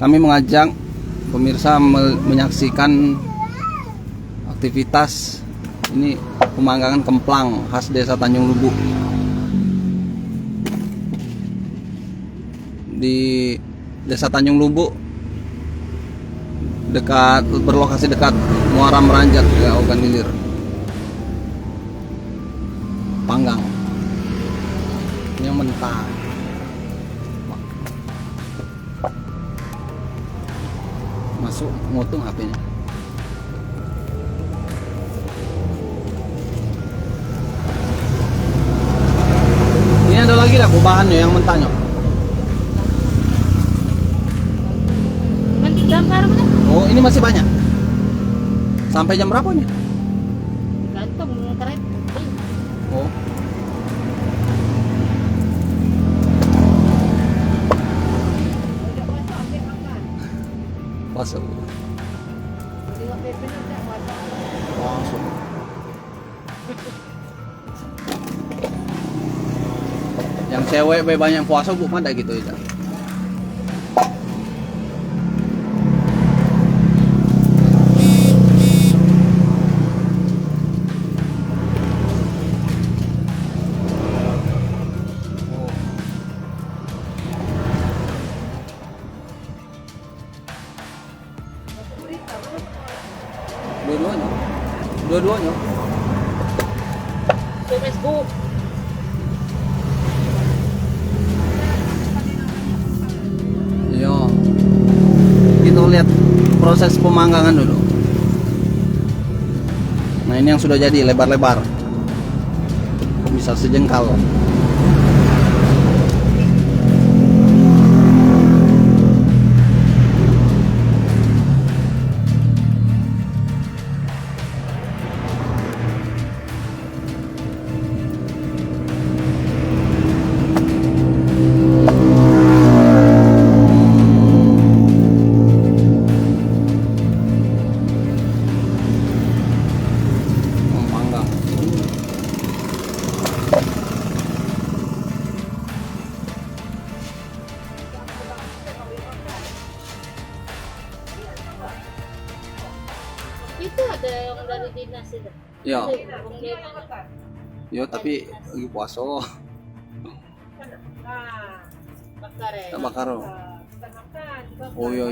Kami mengajak pemirsa menyaksikan aktivitas ini pemanggangan kemplang khas Desa Tanjung Lubu di Desa Tanjung Lubu, berlokasi dekat Muara Meranjak ya, Oganilir. Panggang ini yang mentah. Masuk ngotung HP-nya. Ini ada lagi lah bahannya yang mentahnya. Nanti gambar mana? Oh, ini masih banyak. Sampai jam berapa nih? Gantung kereta. Oh. Masuk. Langsung. Yang cewek banyak puasa bu mana gitu itu. Dua-duanya. Facebook. Iya. Kita lihat proses pemanggangan dulu. Nah, ini yang sudah jadi lebar-lebar. Bisa sejengkal. Itu ada yang dari dinas itu. Ya. Itu, Yo, tapi lagi puasa. bakar ya. Bakar. Oh iya.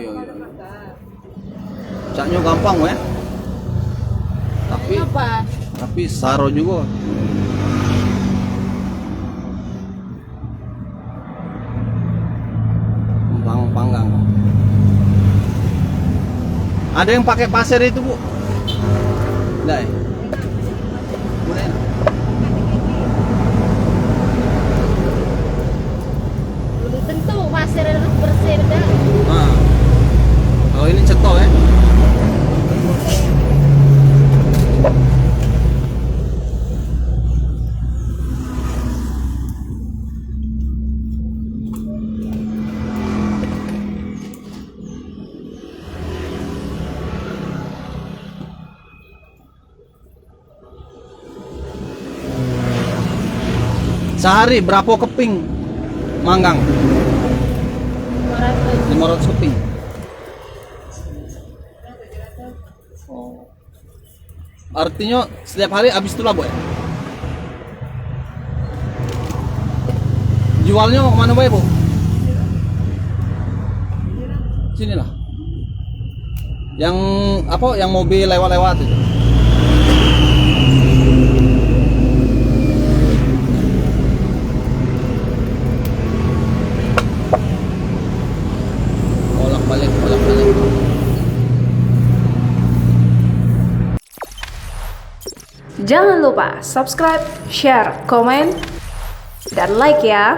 Caknya gampang ya. Tapi saro juga. Panggang. Ada yang pakai pasir itu, Bu? Enggak ya? Belum tentu pasir harus bersih dah. Nah, kalau ini cetok ya. Sehari berapa keping manggang? 500 keping. Oh. Artinya setiap hari habis itu lah, Bu ya? Jualnya mau kemana, Bu? Sini lah. Yang apa? Yang mobil lewat-lewat itu. Bolak-balik. Jangan lupa subscribe, share, komen, dan like ya.